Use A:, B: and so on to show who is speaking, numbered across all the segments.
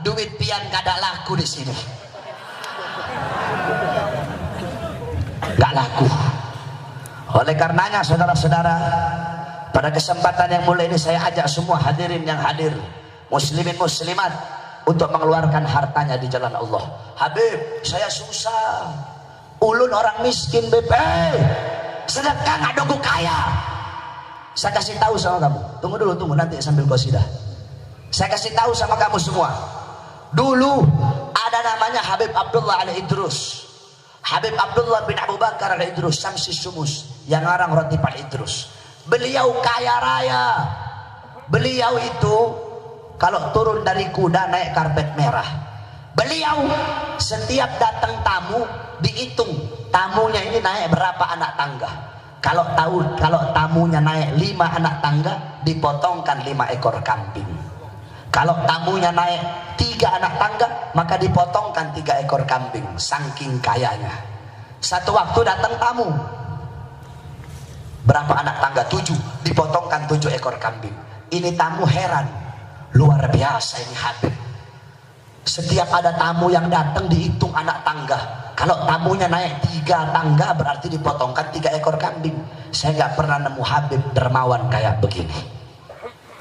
A: duit pian kada laku di sini. Gak laku. Oleh karenanya saudara-saudara, pada kesempatan yang mulia ini saya ajak semua hadirin yang hadir, muslimin muslimat, untuk mengeluarkan hartanya di jalan Allah. Habib, saya susah, ulun orang miskin BP, sedekah nggak dongku kaya. Saya kasih tahu sama kamu, tunggu dulu, tunggu nanti sambil qasidah. Saya kasih tahu sama kamu semua, dulu ada namanya Habib Abdullah Al-Idrus, Habib Abdullah bin Abu Bakar Al-Idrus Syamsi Sumus, yang ngarang Roti Pal Idrus. Beliau kaya raya. Beliau itu kalau turun dari kuda naik karpet merah. Beliau setiap datang tamu dihitung tamunya ini naik berapa anak tangga. Kalau tamunya naik 5 anak tangga, dipotongkan 5 ekor kambing. Kalau tamunya naik 3 anak tangga, maka dipotongkan 3 ekor kambing. Saking kayanya. Satu waktu datang tamu, berapa anak tangga? 7, dipotongkan 7 ekor kambing. Ini tamu heran, luar biasa ini Habib. Setiap ada tamu yang datang dihitung anak tangga. Kalau tamunya naik 3 tangga, berarti dipotongkan 3 ekor kambing. Saya nggak pernah nemu Habib dermawan kayak begini.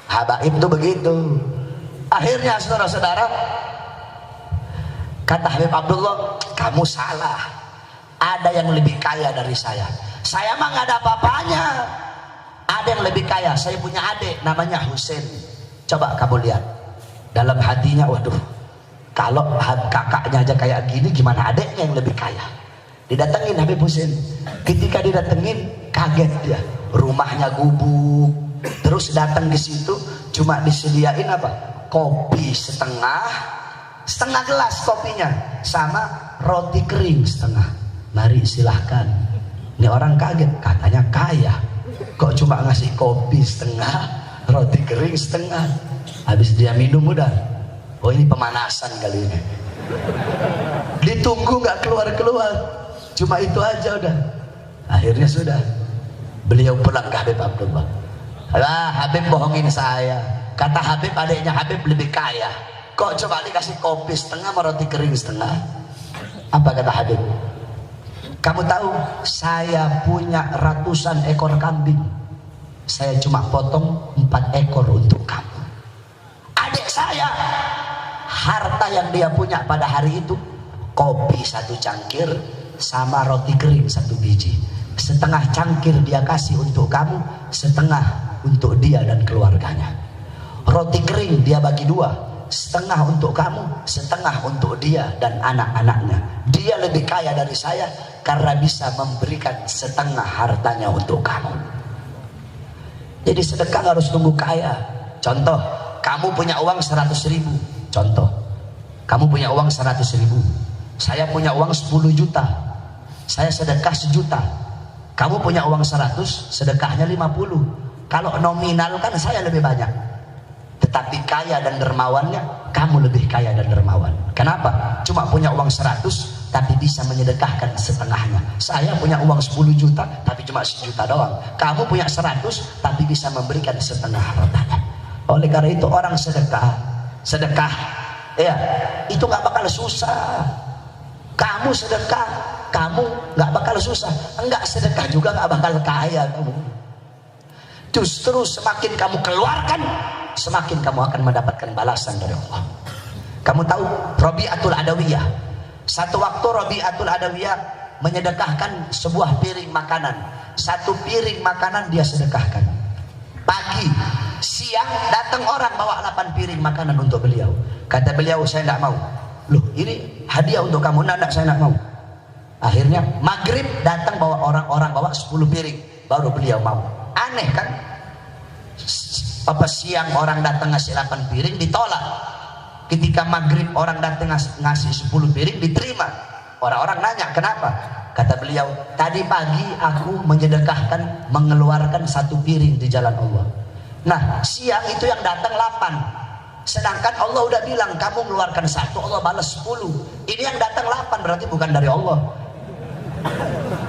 A: Habaib itu begitu. Akhirnya saudara-saudara, kata Habib Abdullah, kamu salah, ada yang lebih kaya dari saya. Saya mah nggak ada apa-apanya. Ada yang lebih kaya. Saya punya adik namanya Husain. Coba kamu lihat dalam hatinya, waduh, kalau kakaknya aja kayak gini, gimana adiknya yang lebih kaya. Didatengin Habib Husain. Ketika didatengin, kaget dia, rumahnya gubuk. Terus datang ke situ cuma disediain apa, kopi setengah gelas kopinya, sama roti kering setengah. Mari silahkan. Ini orang kaget, katanya kaya, kok cuma ngasih kopi setengah, roti kering setengah. Habis dia minum udah, oh ini pemanasan kali ini. Ditunggu nggak keluar-keluar, cuma itu aja udah. Akhirnya sudah, beliau pulang ke Habib Abdullah. Lah, Habib bohongin saya. Kata Habib, adiknya Habib lebih kaya, kok coba dikasih kopi setengah sama roti kering setengah. Apa kata Habib? Kamu tahu saya punya ratusan ekor kambing, saya cuma potong 4 ekor untuk kamu. Adik saya, harta yang dia punya pada hari itu, kopi 1 cangkir sama roti kering 1 biji. Setengah cangkir dia kasih untuk kamu, setengah untuk dia dan keluarganya. Roti kering dia bagi 2, setengah untuk kamu, setengah untuk dia dan anak-anaknya. Dia lebih kaya dari saya karena bisa memberikan setengah hartanya untuk kamu. Jadi sedekah harus tunggu kaya. Contoh, kamu punya uang 100.000. Contoh, kamu punya uang 100.000. Saya punya uang 10 juta. Saya sedekah 1 juta. Kamu punya uang 100, sedekahnya 50. Kalau nominal kan saya lebih banyak, tetapi kaya dan dermawannya kamu lebih kaya dan dermawan. Kenapa? Cuma punya uang 100 tapi bisa menyedekahkan setengahnya. Saya punya uang 10 juta tapi cuma 1 juta doang. Kamu punya 100 tapi bisa memberikan setengah hartanya. Oleh karena itu orang sedekah ya itu nggak bakal susah. Kamu sedekah, kamu nggak bakal susah. Enggak sedekah juga nggak bakal kaya kamu. Justru semakin kamu keluarkan, semakin kamu akan mendapatkan balasan dari Allah. Kamu tahu Rabi'atul Adawiyah, satu waktu Rabi'atul Adawiyah menyedekahkan sebuah piring makanan. 1 piring makanan dia sedekahkan. Pagi, siang datang orang bawa 8 piring makanan untuk beliau. Kata beliau, saya tidak mau. Loh, ini hadiah untuk kamu. Nggak, saya tidak mau. Akhirnya maghrib datang bawa orang-orang bawa 10 piring, baru beliau mau. Aneh kan? Apa siang orang datang ngasih 8 piring ditolak, ketika maghrib orang datang ngasih 10 piring diterima. Orang-orang nanya kenapa? Kata beliau, tadi pagi aku menyedekahkan, mengeluarkan 1 piring di jalan Allah. Nah siang itu yang datang 8, sedangkan Allah udah bilang kamu mengeluarkan 1, Allah balas 10. Ini yang datang 8, berarti bukan dari Allah.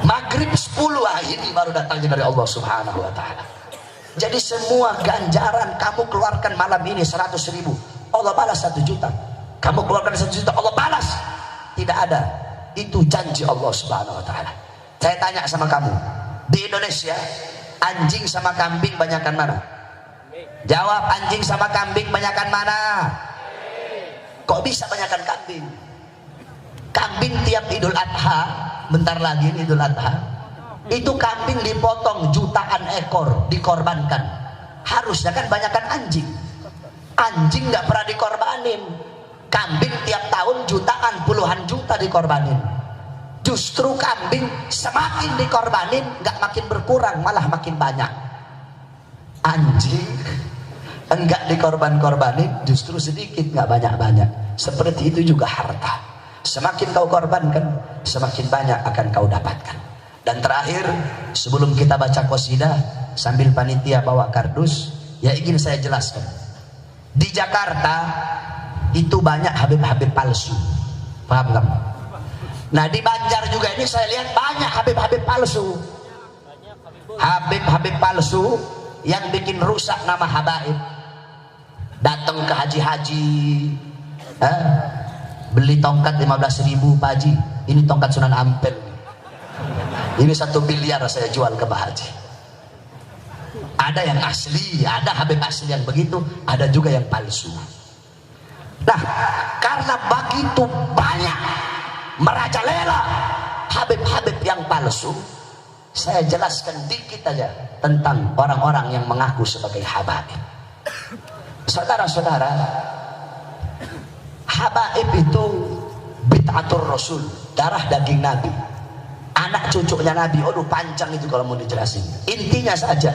A: Maghrib 10, ini baru datangnya dari Allah Subhanahu wa ta'ala. Jadi semua ganjaran kamu keluarkan malam ini 100.000, Allah balas 1 juta. kamu keluarkan 1 juta Allah balas. Tidak ada, itu janji Allah Subhanahu wa Ta'ala. Saya tanya sama kamu, di Indonesia anjing sama kambing banyakan mana? Jawab, anjing sama kambing banyakan mana? Kok bisa banyakan kambing? Kambing tiap Idul Adha, bentar lagi nih Idul Adha, itu kambing dipotong jutaan ekor dikorbankan. Harusnya kan banyakan anjing. Anjing nggak pernah dikorbanin. Kambing tiap tahun jutaan, puluhan juta dikorbanin. Justru kambing semakin dikorbanin nggak makin berkurang, malah makin banyak. Anjing enggak dikorban-korbanin, justru sedikit, nggak banyak-banyak. Seperti itu juga harta. Semakin kau korbankan, semakin banyak akan kau dapatkan. Dan terakhir, sebelum kita baca qasidah, sambil panitia bawa kardus, ya ingin saya jelaskan. Di Jakarta itu banyak habib-habib palsu. Paham nggak? Nah di Banjar juga ini saya lihat banyak habib-habib palsu. Habib-habib palsu yang bikin rusak nama habaib. Datang ke haji-haji, beli tongkat 15.000 Pak Haji, ini tongkat Sunan Ampel, ini 1 miliar saya jual ke Pak Haji. Ada yang asli, ada habib asli yang begitu, ada juga yang palsu. Nah karena begitu banyak merajalela habib-habib yang palsu, saya jelaskan dikit aja tentang orang-orang yang mengaku sebagai habaib. Saudara-saudara, habaib itu bid'atur rasul, darah daging Nabi, anak cucunya Nabi. Aduh panjang itu kalau mau dijelasin. Intinya saja,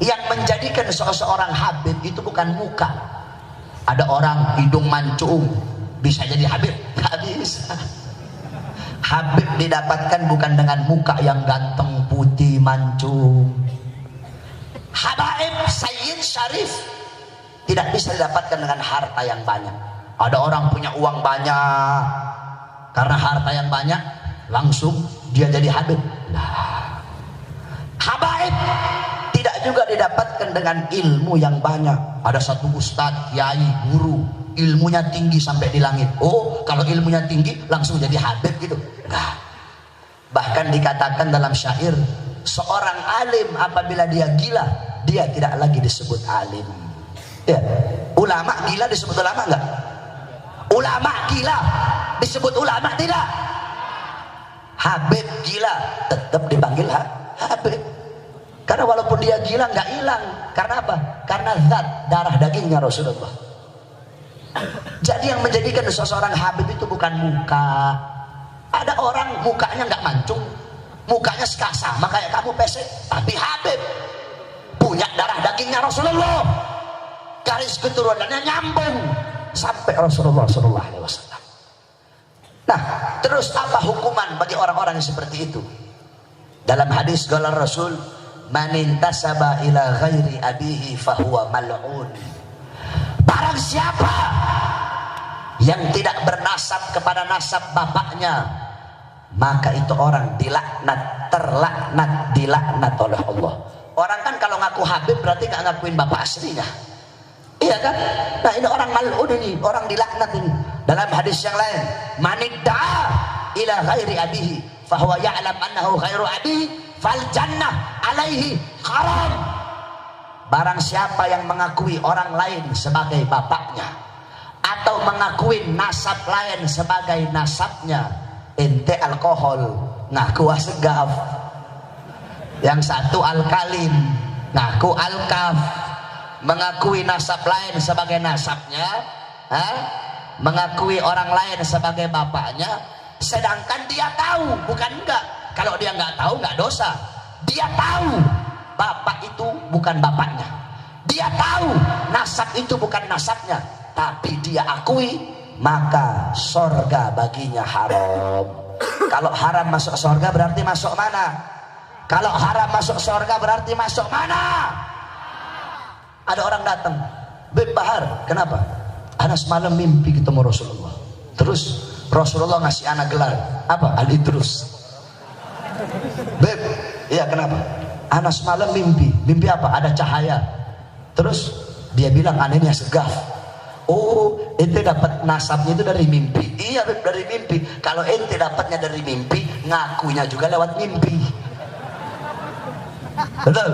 A: yang menjadikan seseorang habib itu bukan muka. Ada orang hidung mancung bisa jadi habib? Nggak bisa. Habib didapatkan bukan dengan muka yang ganteng, putih, mancung. Habaib, sayyid, syarif tidak bisa didapatkan dengan harta yang banyak. Ada orang punya uang banyak, karena harta yang banyak langsung dia jadi habib. Nah, habaib tidak juga didapatkan dengan ilmu yang banyak. Ada satu ustadz, kiai, guru, ilmunya tinggi sampai di langit. Oh, kalau ilmunya tinggi langsung jadi habib gitu. Nah, bahkan dikatakan dalam syair, seorang alim apabila dia gila, dia tidak lagi disebut alim. Ya, ulama gila disebut ulama enggak? Ulama gila disebut ulama tidak? Habib gila tetap dipanggil habib. Karena walaupun dia gila nggak hilang. Karena apa? Karena zat darah dagingnya Rasulullah. Jadi yang menjadikan seseorang habib itu bukan muka. Ada orang mukanya nggak mancung, mukanya sama kayak kamu pesek, tapi habib, punya darah dagingnya Rasulullah, garis keturunannya nyambung sampai Rasulullah SAW. Nah, terus apa hukuman bagi orang-orang yang seperti itu? Dalam hadis qala Rasul, man intasaba ila ghairi abihi fahuwa mal'un. Barang siapa yang tidak bernasab kepada nasab bapaknya, maka itu orang dilaknat, terlaknat, dilaknat oleh Allah. Orang kan kalau ngaku habib berarti nggak ngakuin bapak aslinya, iya kan? Nah ini orang mal'un, ini orang dilaknat ini. Dalam hadis yang lain, manidda'a ila ghairi abihi fahuwa ya'lam annahu ghairu abihi fal jannah alaihi haram. Barang siapa yang mengakui orang lain sebagai bapaknya atau mengakui nasab lain sebagai nasabnya, ente alkohol ngaku asgaf, yang satu alkalin ngaku alkaf, mengakui nasab lain sebagai nasabnya, mengakui orang lain sebagai bapaknya, sedangkan dia tahu, bukan enggak. Kalau dia nggak tahu nggak dosa, dia tahu bapak itu bukan bapaknya, dia tahu nasab itu bukan nasabnya, tapi dia akui, maka sorga baginya haram. Kalau haram masuk sorga berarti masuk mana? Kalau haram masuk sorga berarti masuk mana? Ada orang datang, Beb Bahar, kenapa? Anak semalam mimpi ketemu Rasulullah. Terus Rasulullah ngasih anak gelar apa? Al-Idrus. Beb, iya kenapa? Anak semalam mimpi apa? Ada cahaya. Terus dia bilang anehnya segaf. Oh, ente dapat nasabnya itu dari mimpi. Iya Habib, dari mimpi. Kalau ente dapatnya dari mimpi, ngakunya juga lewat mimpi. Betul?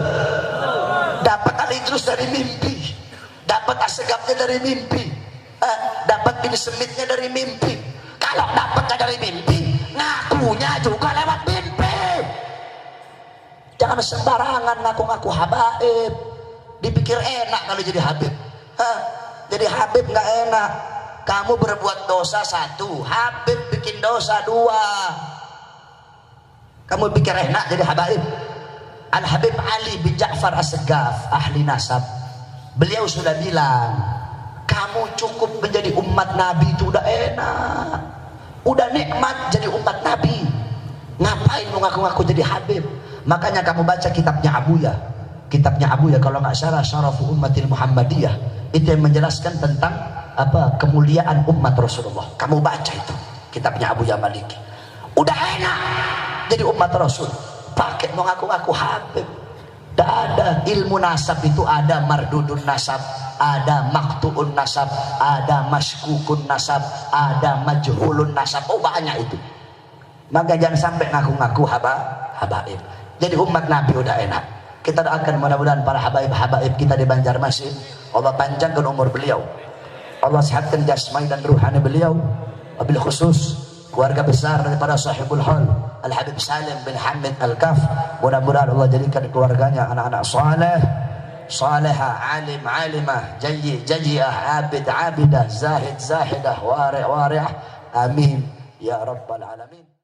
A: Dapat Ali terus dari mimpi, dapat asegapnya dari mimpi, dapat bin semitnya dari mimpi. Kalau dapatnya dari mimpi, ngakunya juga lewat mimpi. Jangan sembarangan ngaku-ngaku habaib. Dipikir enak kalau jadi habib. Jadi habib nggak enak. Kamu berbuat dosa 1, habib bikin dosa 2. Kamu pikir enak jadi habaib? Al Habib Ali bin Ja'far As-Segaf, ahli nasab, beliau sudah bilang, kamu cukup menjadi umat Nabi itu udah enak, udah nikmat jadi umat Nabi. Ngapain lu ngaku-ngaku jadi habib? Makanya kamu baca kitabnya Abuya, kalau nggak salah Syarafu Ummatil Muhammadiyah, itu yang menjelaskan tentang apa kemuliaan umat Rasulullah. Kamu baca itu kitabnya Abuya Maliki. Udah enak jadi umat Rasul, pakai mau ngaku-ngaku habib. Tidak ada. Ilmu nasab itu ada mardudun nasab, ada maktuun nasab, ada maskukun nasab, ada majhulun nasab. Oh banyak itu. Maka jangan sampai ngaku-ngaku habaib. Jadi umat Nabi udah enak. Kita doakan mudah-mudahan para habaib kita di Banjarmasin, Allah panjangkan umur beliau, Allah sehatkan jasmani dan ruhani beliau, wabil khusus keluarga besar daripada sahibul hal Al Habib Salim bin Hamid Al Kaf. Mudah-mudahan Allah jadikan keluarganya anak-anak salihah, alim alimah, jajiyah, abid abidah, zahid zahidah, wari' wari'ah. Amin ya rabbal alamin.